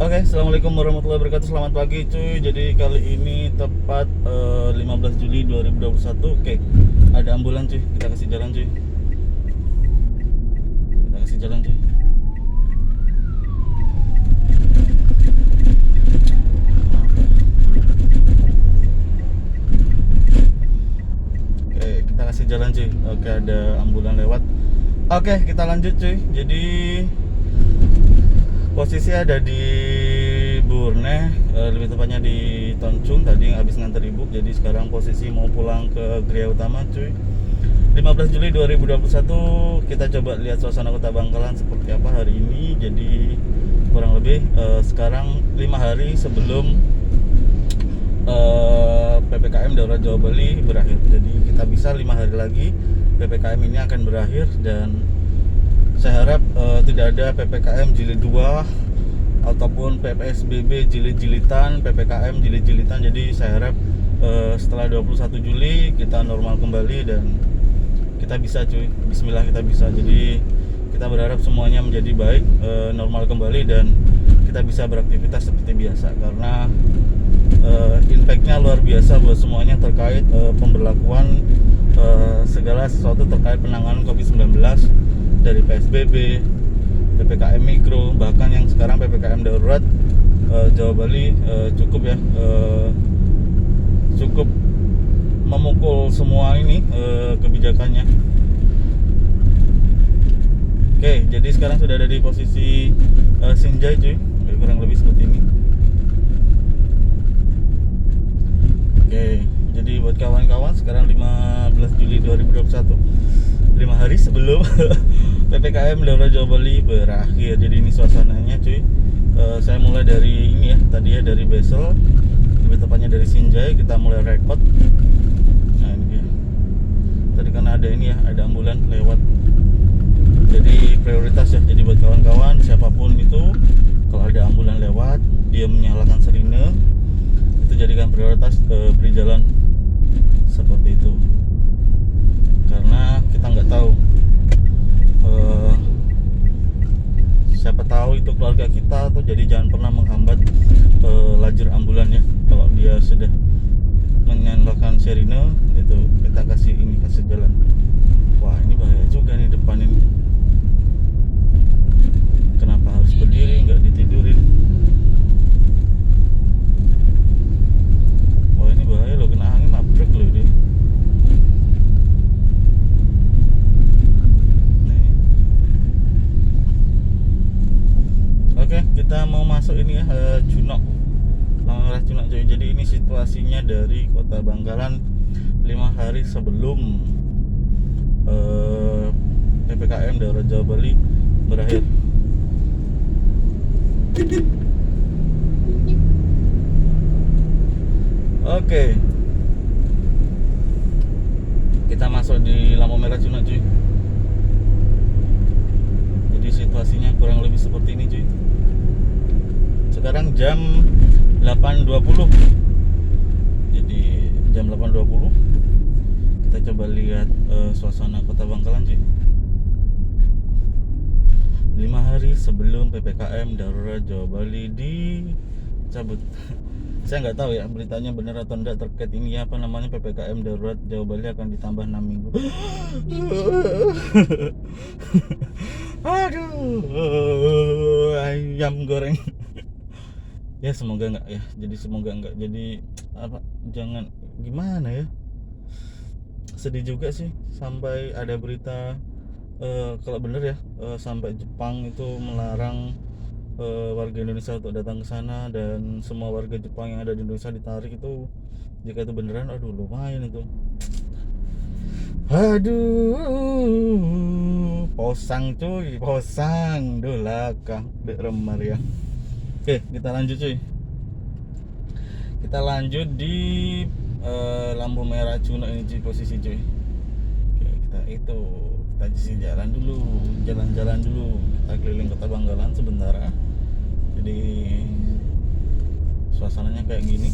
Oke, assalamualaikum warahmatullahi wabarakatuh. Selamat pagi cuy. Jadi kali ini tepat 15 Juli 2021. Oke, ada ambulan cuy. Kita kasih jalan cuy. Kita kasih jalan cuy. Oke, kita kasih jalan cuy. Oke, ada ambulan lewat. Oke, kita lanjut cuy. Jadi posisi ada di Burne, lebih tepatnya di Toncung. Tadi habis nganter ibu, jadi sekarang posisi mau pulang ke Gria Utama cuy. 15 Juli 2021, kita coba lihat suasana Kota Bangkalan seperti apa hari ini. Jadi kurang lebih sekarang 5 hari sebelum PPKM Darurat Jawa Bali berakhir. Jadi kita bisa 5 hari lagi PPKM ini akan berakhir, dan saya harap tidak ada PPKM jilid 2 ataupun PPSBB jilid-jilitan, PPKM jilid-jilitan. Jadi saya harap setelah 21 Juli kita normal kembali dan kita bisa cuy, bismillah kita bisa. Jadi kita berharap semuanya menjadi baik, normal kembali, dan kita bisa beraktivitas seperti biasa. Karena impact-nya luar biasa buat semuanya terkait pemberlakuan segala sesuatu terkait penanganan COVID-19, dari PSBB, PPKM Mikro, bahkan yang sekarang PPKM Darurat Jawa Bali. Cukup ya, cukup memukul semua ini kebijakannya. Oke, jadi sekarang sudah ada di posisi Sinjai cuy, kurang lebih seperti ini. Oke, jadi buat kawan-kawan sekarang 15 Juli 2021, 5 hari sebelum PPKM Darurat Jawa Bali berakhir. Jadi ini suasananya cuy. Saya mulai dari ini ya, tadi ya dari Besel, lebih tepatnya dari Sinjai. Kita mulai rekod. Nah ini dia. Tadi karena ada ini ya, ada ambulan lewat. Jadi prioritas ya. Jadi buat kawan-kawan siapapun itu, kalau ada ambulan lewat, dia menyalakan sirine, itu jadikan prioritas, beri jalan seperti itu. Karena kita nggak tahu, siapa tahu itu keluarga kita tuh. Jadi jangan pernah menghambat lajur ambulan ya. Kalau dia sudah menyalakan sirine, itu kita kasih jalan. Wah ini bahaya juga nih depan ini. Kenapa harus berdiri, nggak ditidurin? Wah ini bahaya loh, kena angin nabrak loh dia. Oke, kita mau masuk ini ya, Junok, Lampu Merah Junok cuy. Jadi ini situasinya dari Kota Bangkalan 5 hari sebelum PPKM Darurat Jawa Bali berakhir. Oke, kita masuk di Lampu Merah Junok cuy. Jadi situasinya kurang lebih seperti ini cuy. Sekarang jam 8.20. Jadi jam 8.20 kita coba lihat suasana Kota Bangkalan cuy. 5 hari sebelum PPKM Darurat Jawa Bali dicabut. Saya nggak tahu ya beritanya benar atau enggak terkait ini, apa namanya, PPKM Darurat Jawa Bali akan ditambah 6 minggu. Aduh, ayam goreng. Ya semoga enggak ya. Jadi semoga enggak. Jadi apa, jangan, gimana ya, sedih juga sih sampai ada berita kalau bener ya, sampai Jepang itu melarang warga Indonesia untuk datang ke sana, dan semua warga Jepang yang ada di Indonesia ditarik itu. Jika itu beneran, aduh lumayan itu. Aduh, posang cuy, posang dolaka dek remar ya. Oke, kita lanjut cuy. Kita lanjut di lampu merah Junok ini cuy, posisi cuy. Oke, kita isi jalan dulu, jalan-jalan dulu. Kita keliling Kota Bangkalan sebentar ya. Jadi suasananya kayak gini.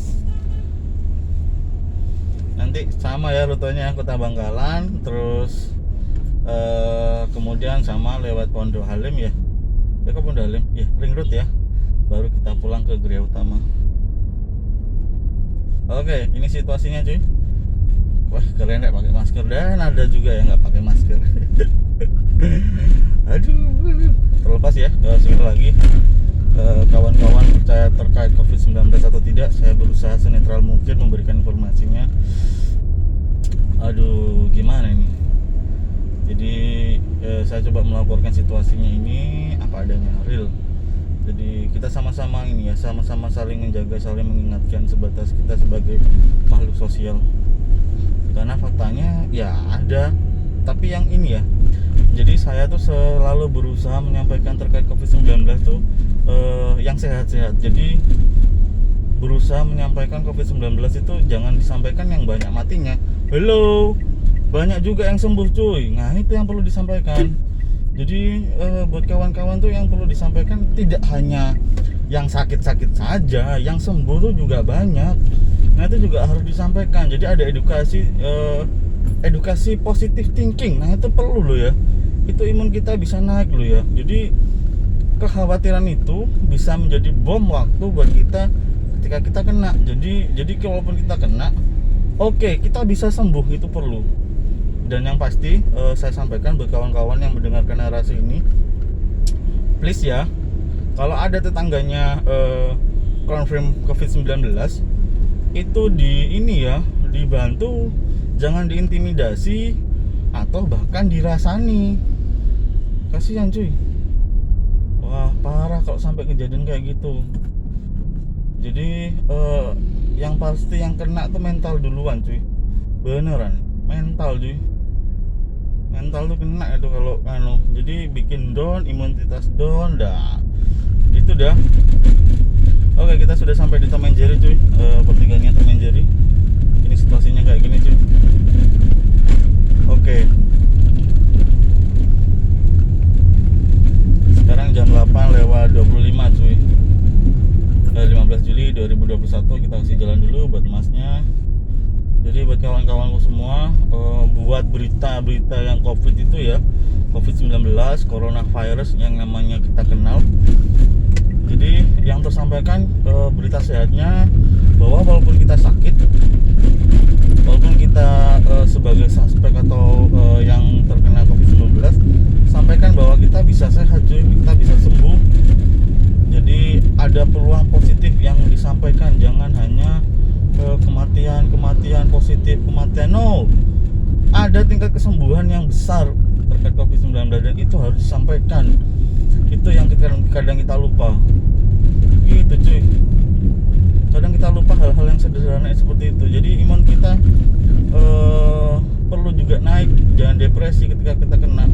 Nanti sama ya rutenya, Kota Bangkalan, terus kemudian sama lewat Pondok Halim ya. Ke Pondok Halim ya, ring road ya. Baru kita ke gereja utama. Oke, ini situasinya cuy. Wah, kalian nggak pakai masker dan ada juga yang nggak pakai masker. Aduh, terlepas ya sekali lagi kawan-kawan percaya terkait COVID-19 atau tidak, saya berusaha senetral mungkin memberikan informasinya. Aduh, gimana ini? Jadi saya coba melaporkan situasinya ini apa adanya, real. Jadi kita sama-sama ini ya, sama-sama saling menjaga, saling mengingatkan sebatas kita sebagai makhluk sosial. Karena faktanya ya ada, tapi yang ini ya. Jadi saya tuh selalu berusaha menyampaikan terkait COVID-19 tuh yang sehat-sehat. Jadi berusaha menyampaikan COVID-19 itu jangan disampaikan yang banyak matinya. Hello, banyak juga yang sembuh cuy. Nah itu yang perlu disampaikan. Jadi buat kawan-kawan tuh yang perlu disampaikan tidak hanya yang sakit-sakit saja, yang sembuh tuh juga banyak. Nah itu juga harus disampaikan. Jadi ada edukasi positive thinking. Nah itu perlu loh ya. Itu imun kita bisa naik loh ya. Jadi kekhawatiran itu bisa menjadi bom waktu buat kita ketika kita kena. Jadi kalaupun kita kena, oke, kita bisa sembuh, itu perlu. Dan yang pasti saya sampaikan buat kawan-kawan yang mendengarkan narasi ini, please ya, kalau ada tetangganya confirm COVID-19, itu dibantu, jangan diintimidasi atau bahkan dirasani. Kasihan cuy. Wah parah kalau sampai kejadian kayak gitu. Jadi yang pasti yang kena tuh mental duluan cuy. Beneran, mental cuy. Mental tuh kena itu kalau jadi bikin down, imunitas down, dah itu dah. Oke, kita sudah sampai di Tom and Jerry cuy, pertigaannya Tom and Jerry. Ini situasinya kayak gini cuy. Oke, sekarang jam 8:25 cuy, 15 Juli 2021. Kita kasih jalan dulu buat emasnya. Jadi buat kawan-kawanku semua, buat berita-berita yang COVID itu ya, COVID-19, coronavirus yang namanya kita kenal. Jadi yang tersampaikan berita sehatnya bahwa walaupun kita sakit, walaupun kita sebagai suspek atau yang terkena COVID-19, sampaikan bahwa kita bisa sehat cuy, kita bisa sembuh. Jadi ada peluang positif yang disampaikan, jangan hanya kematian positif, no, ada tingkat kesembuhan yang besar terkait COVID-19 dan itu harus disampaikan. Itu yang kadang kita lupa gitu cuy, kadang kita lupa hal-hal yang sederhana seperti itu. Jadi imun kita perlu juga naik, jangan depresi ketika kita kena.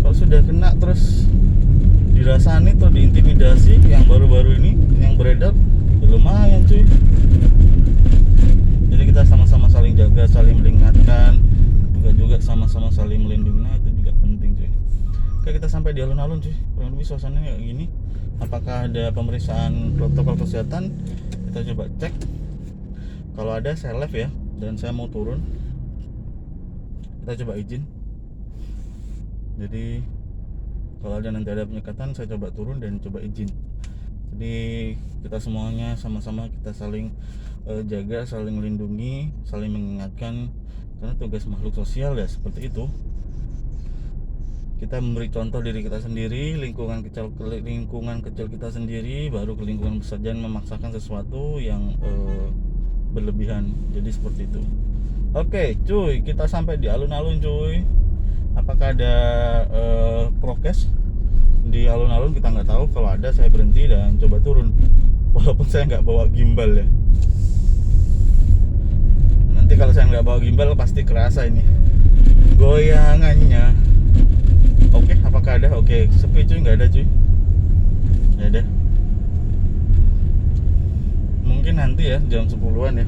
Kalau sudah kena terus dirasani atau diintimidasi, yang baru-baru ini yang beredar lumayan cuy. Jadi kita sama-sama saling jaga, saling mengingatkan, juga sama-sama saling melindungi. Nah itu juga penting cuy. Oke, kita sampai di alun-alun cuy, kurang lebih suasananya kayak gini. Apakah ada pemeriksaan protokol kesehatan? Kita coba cek. Kalau ada saya live ya, dan saya mau turun. Kita coba izin. Jadi kalau ada nanti ada penyekatan, saya coba turun dan coba izin. Jadi kita semuanya sama-sama kita saling jaga, saling melindungi, saling mengingatkan, karena tugas makhluk sosial ya seperti itu. Kita memberi contoh diri kita sendiri, lingkungan kecil kita sendiri, baru ke lingkungan besar. Jangan memaksakan sesuatu yang berlebihan. Jadi seperti itu. Oke cuy, kita sampai di alun-alun cuy. Apakah ada prokes di alun-alun? Kita nggak tahu. Kalau ada saya berhenti dan coba turun, walaupun saya nggak bawa gimbal ya. Nanti kalau saya nggak bawa gimbal pasti kerasa ini goyangannya. Oke, apakah ada? Oke, sepi cuy, nggak ada cuy. Nggak ada. Mungkin nanti ya jam 10-an ya,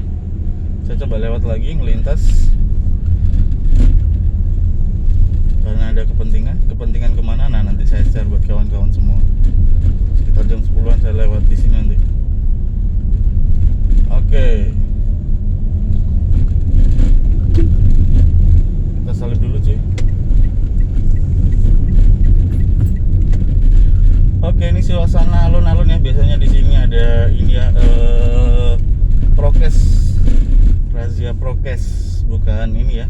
saya coba lewat lagi ngelintas, karena ada kepentingan kemana. Nah nanti saya share buat kawan-kawan semua. Sekitar jam 10-an saya lewat di sini nanti. Oke, kita salib dulu cuy. Oke, ini suasana alun-alun ya. Biasanya di sini ada prokes, bukan ini ya,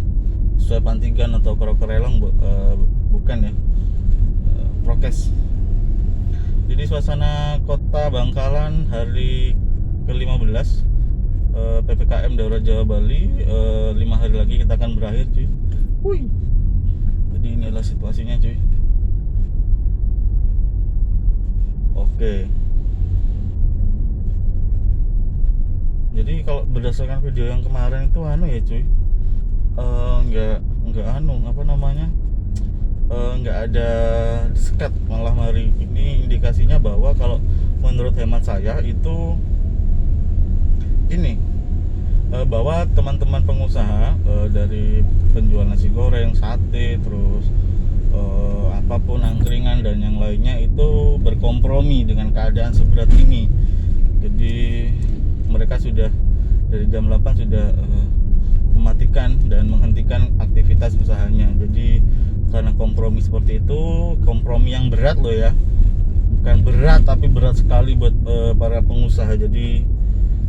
swab antigen atau krokorelong, bukan ya, prokes. Jadi suasana kota Bangkalan hari ke-15 PPKM darurat Jawa Bali, 5 hari lagi kita akan berakhir cuy. Wih. Jadi inilah situasinya cuy. Oke. Jadi kalau berdasarkan video yang kemarin itu ya cuy, nggak apa namanya, nggak ada disekat, malah hari ini indikasinya bahwa kalau menurut hemat saya itu ini, bahwa teman-teman pengusaha dari penjual nasi goreng, sate, terus apapun angkringan dan yang lainnya itu berkompromi dengan keadaan seberat ini. Jadi mereka sudah dari jam 8 sudah mematikan dan menghentikan aktivitas usahanya. Jadi karena kompromi seperti itu, kompromi yang berat loh ya, bukan berat tapi berat sekali buat para pengusaha. Jadi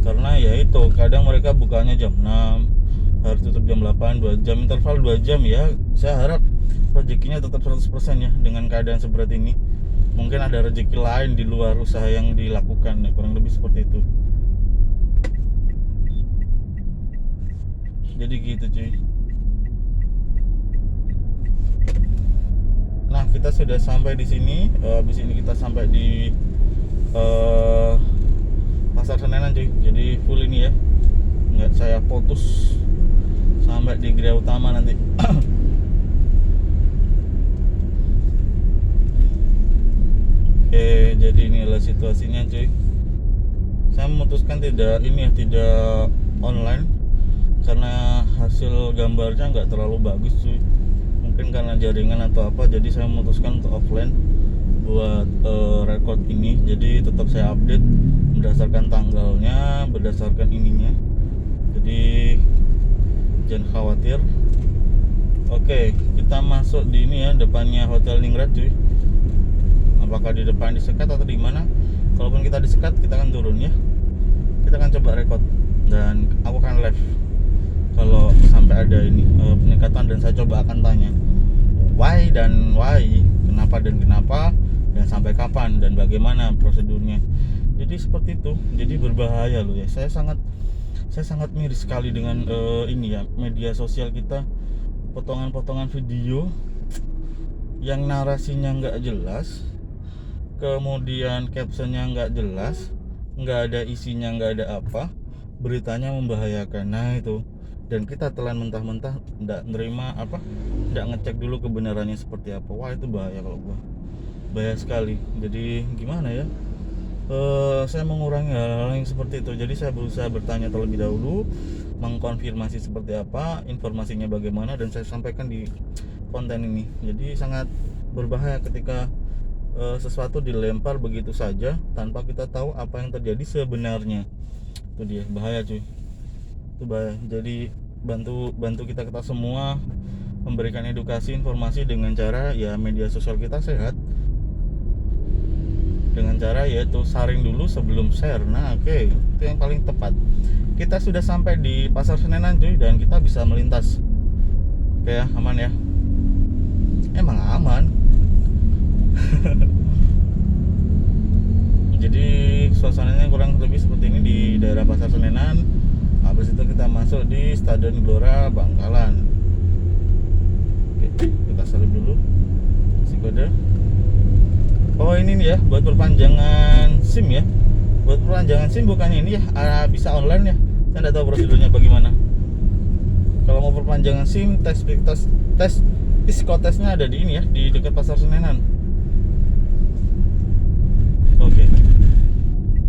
karena ya itu kadang mereka bukanya jam 6, harus tutup jam 8, 2 jam, interval 2 jam ya. Saya harap rezekinya tetap 100% ya dengan keadaan seberat ini. Mungkin ada rezeki lain di luar usaha yang dilakukan ya, kurang lebih seperti itu. Jadi gitu cuy. Nah, kita sudah sampai di sini. Habis ini kita sampai di Pasar Senenan cuy. Jadi full ini ya, nggak saya putus sampai di gereja utama nanti. Oke, jadi inilah situasinya cuy. Saya memutuskan tidak online karena hasil gambarnya nggak terlalu bagus cuy. Mungkin karena jaringan atau apa, jadi saya memutuskan untuk offline buat record ini. Jadi tetap saya update berdasarkan tanggalnya, berdasarkan ininya. Jadi jangan khawatir. Oke, kita masuk di ini ya, depannya Hotel Ningrat cuy. Apakah di depan disekat atau di mana? Kalaupun kita disekat, kita akan turun ya. Kita akan coba record dan aku akan live kalau sampai ada ini penyekatan, dan saya coba akan tanya why, kenapa dan sampai kapan dan bagaimana prosedurnya. Jadi seperti itu. Jadi berbahaya loh ya. Saya sangat miris sekali dengan ini ya, media sosial kita, potongan-potongan video yang narasinya nggak jelas, kemudian captionnya nggak jelas, nggak ada isinya, nggak ada apa, beritanya membahayakan. Nah itu, dan kita telan mentah-mentah, nggak nerima apa, nggak ngecek dulu kebenarannya seperti apa. Wah itu bahaya kalau gua, bahaya sekali. Jadi gimana ya, saya mengurangi hal-hal yang seperti itu. Jadi saya berusaha bertanya terlebih dahulu, mengkonfirmasi seperti apa, informasinya bagaimana, dan saya sampaikan di konten ini. Jadi sangat berbahaya ketika sesuatu dilempar begitu saja tanpa kita tahu apa yang terjadi sebenarnya. Itu dia, bahaya cuy, itu bahaya. Jadi bantu kita semua memberikan edukasi, informasi dengan cara ya media sosial kita sehat, dengan cara yaitu saring dulu sebelum share. Nah oke, itu yang paling tepat. Kita sudah sampai di Pasar Senenan cuy, dan kita bisa melintas. Oke ya, aman ya, emang aman. Jadi suasananya kurang lebih seperti ini di daerah Pasar Senenan. Habis itu kita masuk di Stadion Gelora Bangkalan. Oke, kita salib dulu si kode. Oh ini nih ya, buat perpanjangan SIM ya. Buat perpanjangan SIM bukannya ini ya, bisa online ya. Saya nggak tahu prosedurnya bagaimana. Kalau mau perpanjangan SIM, tes psikotesnya ada di ini ya, di dekat Pasar Senenan. Oke,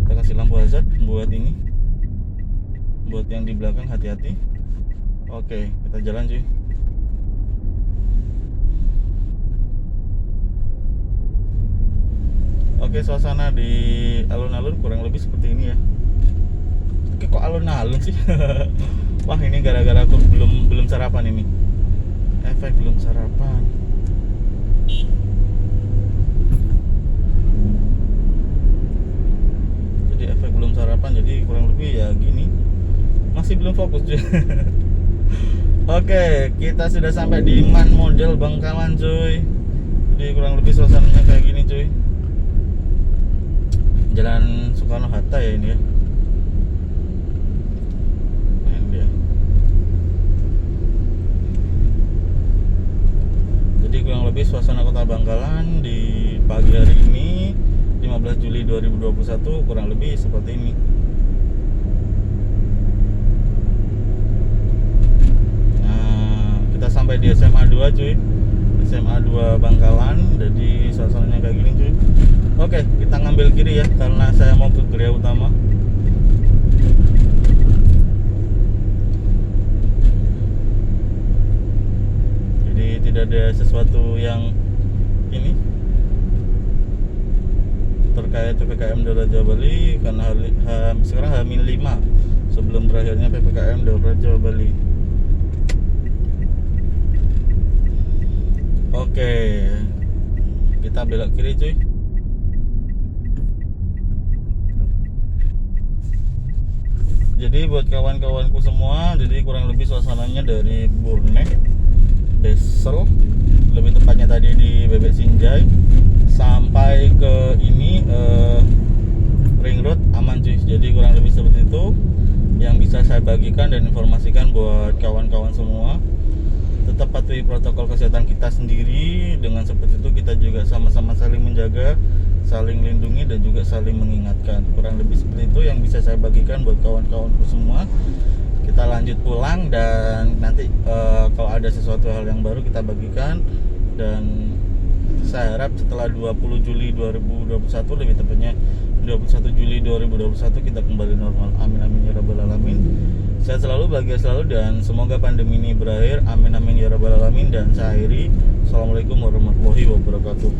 kita kasih lampu hazard buat ini, buat yang di belakang hati-hati. Oke, kita jalan cuy. Oke, suasana di alun-alun kurang lebih seperti ini ya. Oke, kok alun-alun sih? Wah, ini gara-gara aku belum sarapan ini. Efek belum sarapan. Jadi efek belum sarapan, jadi kurang lebih ya gini. Masih belum fokus cuy. Oke, kita sudah sampai di Man Model Bangkalan cuy. Jadi kurang lebih suasananya kayak gini cuy. Jalan Soekarno-Hatta ya ini ya. Ini dia. Jadi kurang lebih suasana kota Bangkalan di pagi hari ini 15 Juli 2021 kurang lebih seperti ini. Nah, kita sampai di SMA 2 cuy. SMA 2 Bangkalan. Jadi suasananya kayak gini cuy. Oke, kita ngambil kiri ya karena saya mau ke gereja utama. Jadi tidak ada sesuatu yang ini terkait PPKM Darurat Jawa Bali karena sekarang H-5 sebelum berakhirnya PPKM Darurat Jawa Bali. Oke, kita belok kiri cuy. Jadi buat kawan-kawanku semua, jadi kurang lebih suasananya dari Burne, Besel, lebih tepatnya tadi di Bebek Sinjai sampai ke ini Ring Road aman cuy. Jadi kurang lebih seperti itu yang bisa saya bagikan dan informasikan buat kawan-kawan semua. Tetap patuhi protokol kesehatan kita sendiri. Dengan seperti itu kita juga sama-sama saling menjaga, saling lindungi dan juga saling mengingatkan. Kurang lebih seperti itu yang bisa saya bagikan buat kawan-kawanku semua. Kita lanjut pulang dan nanti kalau ada sesuatu hal yang baru kita bagikan. Dan saya harap setelah 20 Juli 2021, lebih tepatnya 21 Juli 2021 kita kembali normal. Amin amin ya rabbal alamin. Sehat selalu, bahagia selalu, dan semoga pandemi ini berakhir. Amin amin ya rabbal alamin. Dan saya akhiri. Assalamualaikum warahmatullahi wabarakatuh.